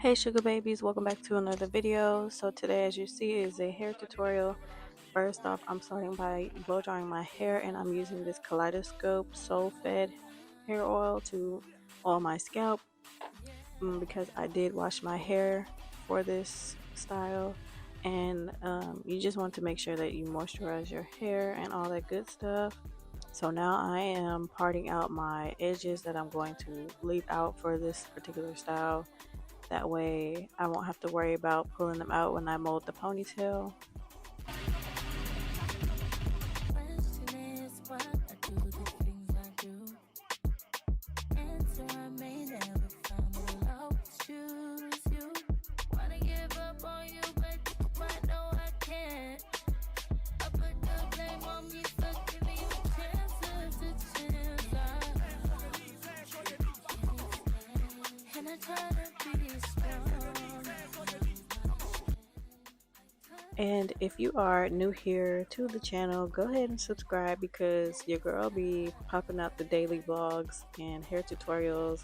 Hey sugar babies, welcome back to another video. So today, as you see, is a hair tutorial. First off, I'm starting by blow drying my hair, and I'm using this kaleidoscope soul fed hair oil to oil my scalp because I did wash my hair for this style. And you just want to make sure that you moisturize your hair and all that good stuff. So now I am parting out my edges that I'm going to leave out for this particular style. That way I won't have to worry about pulling them out when I mold the ponytail. And if you are new here to the channel, go ahead and subscribe because your girl be popping out the daily vlogs and hair tutorials.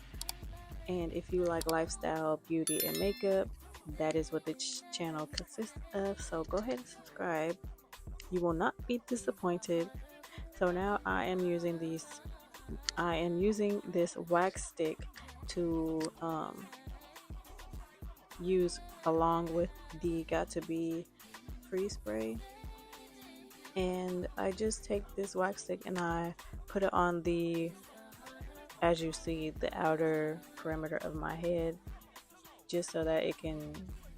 And if you like lifestyle, beauty, and makeup, that is what the channel consists of. So go ahead and subscribe. You will not be disappointed. So now I am using this wax stick to use along with the Got To Be freeze spray, and I just take this wax stick and I put it on the, as you see, the outer perimeter of my head, just so that it can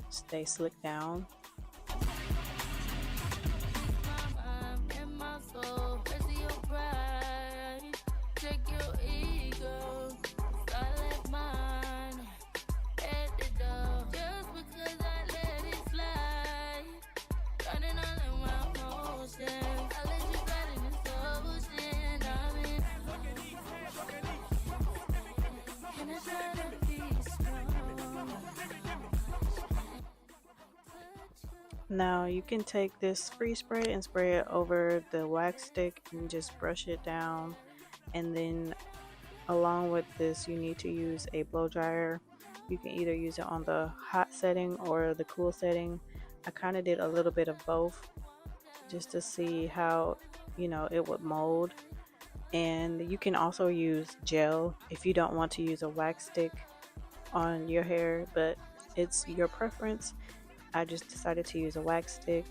stay slicked down. Now you can take this free spray and spray it over the wax stick and just brush it down, and then along with this you need to use a blow dryer. You can either use it on the hot setting or the cool setting. I kind of did a little bit of both just to see how, you know, it would mold. And you can also use gel if you don't want to use a wax stick on your hair, but it's your preference. I just decided to use a wax stick.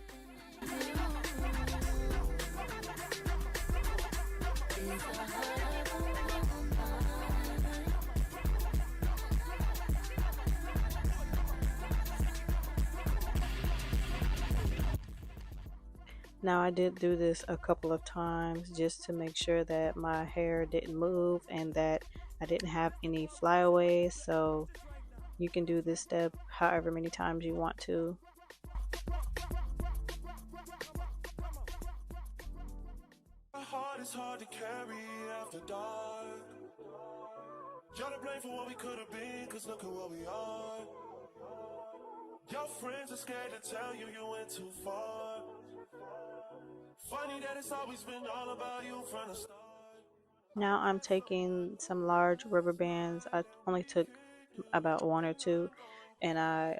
Now I did do this a couple of times just to make sure that my hair didn't move and that I didn't have any flyaways, so you can do this step however many times you want to. It's hard to carry after dark. Y'all to blame for what we could have been, cause look at what we are. Your friends are scared to tell you you went too far. Funny that it's always been all about you from the start. Now I'm taking some large rubber bands. I only took about one or two, and I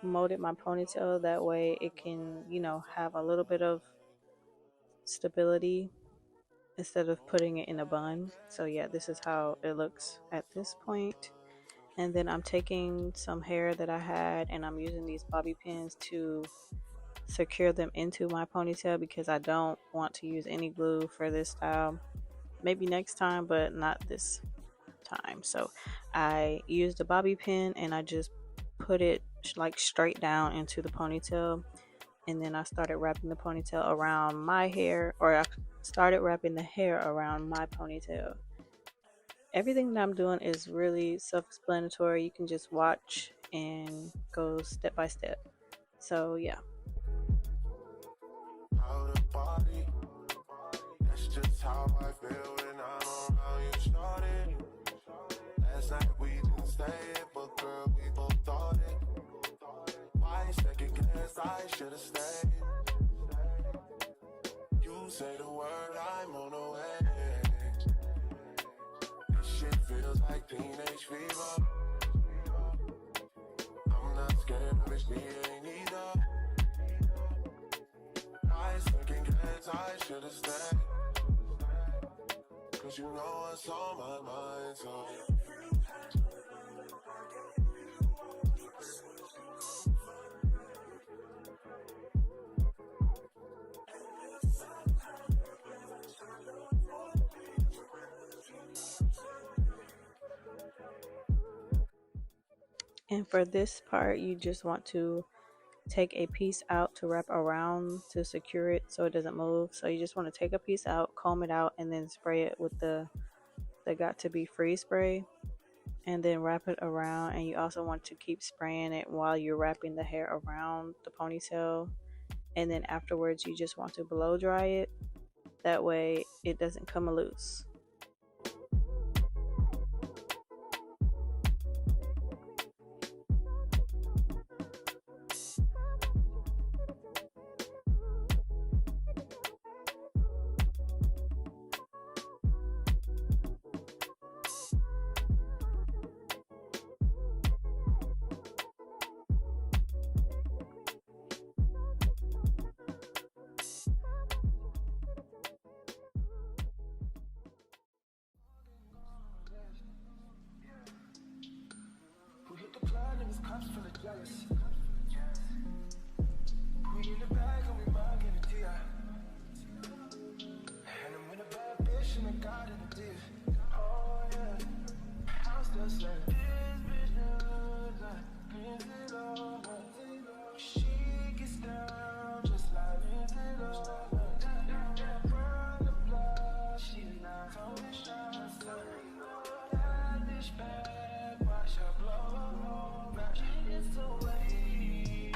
molded my ponytail that way it can, you know, have a little bit of stability instead of putting it in a bun. So yeah, this is how it looks at this point. And then I'm taking some hair that I had and I'm using these bobby pins to secure them into my ponytail because I don't want to use any glue for this style. Maybe next time, but not this time. So I used a bobby pin and I just put it like straight down into the ponytail, and then I started wrapping the ponytail around my hair, or I started wrapping the hair around my ponytail. Everything that I'm doing is really self-explanatory. You can just watch and go step by step. So yeah. That's just how I feel when I'm around you. Started last night, we didn't say it, but girl, we both thought it. Why second guess? I should have stayed. You say the word, I'm on the way. This shit feels like teenage fever. skin, bitch, me ain't either. I was thinking kids, I should've stayed. Cause you know what's on my mind, so. And for this part, you just want to take a piece out to wrap around to secure it so it doesn't move. So you just want to take a piece out, comb it out, and then spray it with the got to be free spray, and then wrap it around. And you also want to keep spraying it while you're wrapping the hair around the ponytail. And then afterwards, you just want to blow dry it. That way it doesn't come loose. We hit the club and it's cops full of jealous. We in the bag and we mugging the T.I. And I'm with a bad bitch and I got in the deal. Oh yeah, I'm still saying this bitch knows I miss it all. She gets down just like miss it all. Run the block, she not on the shot. That bitch bad, watch her blow. It's the way.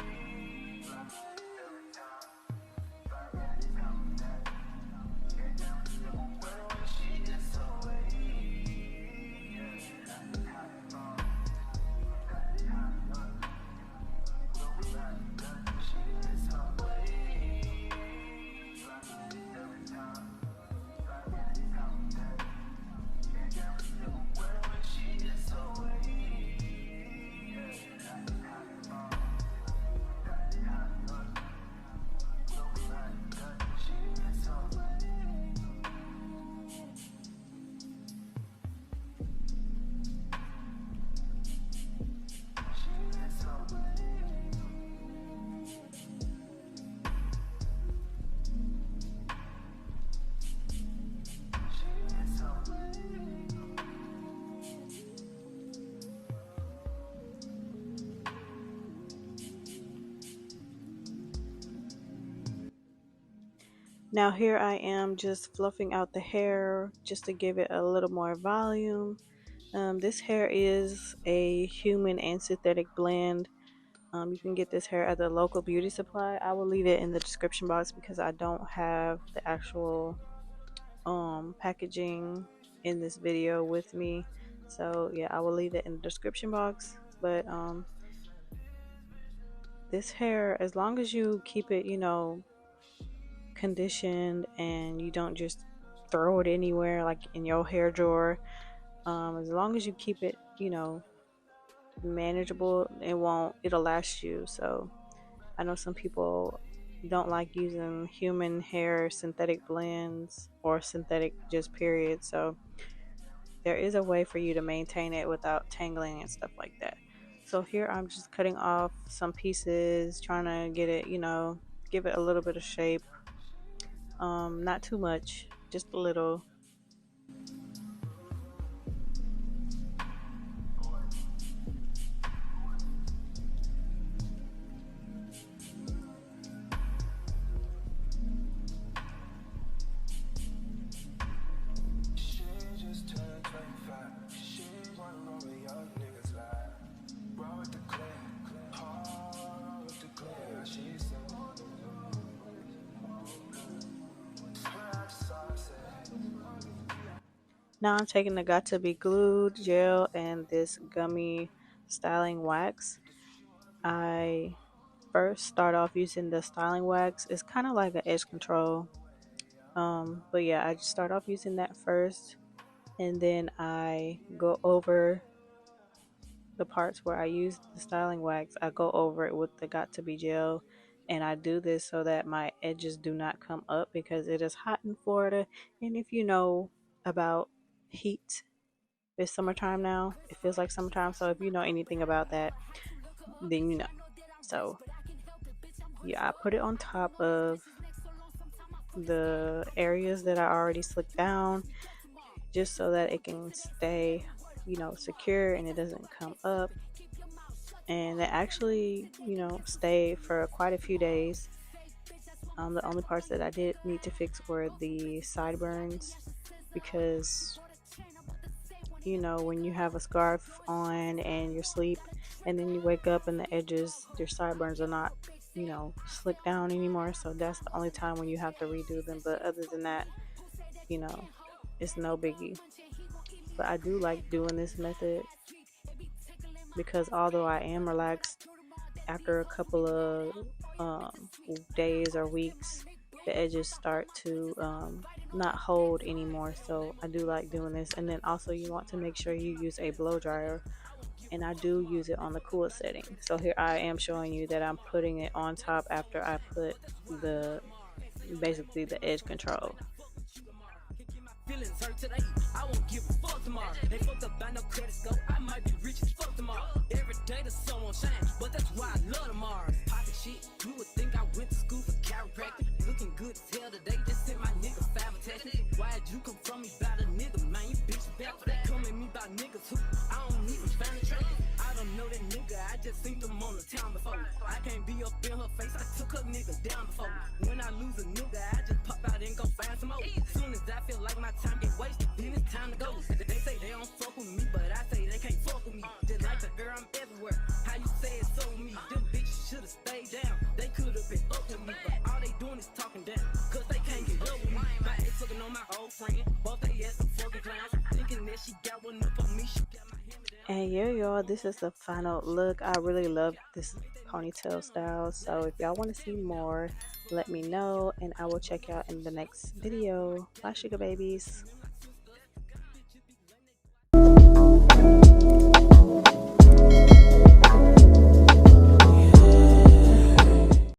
Now here I am just fluffing out the hair just to give it a little more volume. This hair is a human and synthetic blend. You can get this hair at the local beauty supply. I will leave it in the description box because I don't have the actual packaging in this video with me. So yeah, I will leave it in the description box. But this hair, as long as you keep it, conditioned and you don't just throw it anywhere like in your hair drawer, as long as you keep it, manageable, it'll last you. So I know some people don't like using human hair synthetic blends or synthetic just period. So there is a way for you to maintain it without tangling and stuff like that. So here I'm just cutting off some pieces, trying to get it, give it a little bit of shape. Not too much, just a little. Now I'm taking the Got To Be Glued gel and this gummy styling wax. I first start off using the styling wax. It's kind of like an edge control. But yeah, I just start off using that first, and then I go over the parts where I use the styling wax, I go over it with the Got To Be gel. And I do this so that my edges do not come up because it is hot in Florida. And if you know about heat, it's summertime now. It feels like summertime. So if you know anything about that, then you know. So yeah, I put it on top of the areas that I already slicked down just so that it can stay, secure and it doesn't come up. And it actually, stayed for quite a few days. The only parts that I did need to fix were the sideburns because, when you have a scarf on and you sleep and then you wake up and the edges, your sideburns are not, slicked down anymore. So that's the only time when you have to redo them. But other than that, you know, it's no biggie. But I do like doing this method because although I am relaxed after a couple of days or weeks, the edges start to not hold anymore. So I do like doing this. And then also you want to make sure you use a blow dryer, and I do use it on the cool setting. So here I am showing you that I'm putting it on top after I put basically the edge control. Feelings hurt today, I won't give a fuck tomorrow. Ain't fucked up by no credit score, I might be rich as fuck tomorrow. Every day the sun won't shine, but that's why I love tomorrow. Poppin' shit, you would think I went to school for chiropractic. Looking good as hell today, just sent my nigga 5 attachment. Why'd you come from me about a nigga, man? You bitch bad for that. Come at me about niggas who I don't even find attractive. I don't know that nigga, I just seen them on the town before. I can't be up in her face, I took her nigga down before. When I lose a nigga, I just pop out and go find some more. Soon as I feel like my time get wasted, then it's time to go. They say they don't fuck with me, but I say they can't fuck with me. Just like the girl, I'm everywhere. How you say it so with me? Them bitches should've stayed down. They could've been up with me, but all they doing is talking down, cause they can't get up with me. My ex looking on my old friend, both they ass some fucking clowns. Thinking that she got one up on me, she got my hand me down. And yeah, y'all, this is the final look. I really love this ponytail style. So if y'all want to see more, let me know and I will check you out in the next video. Bye, sugar babies.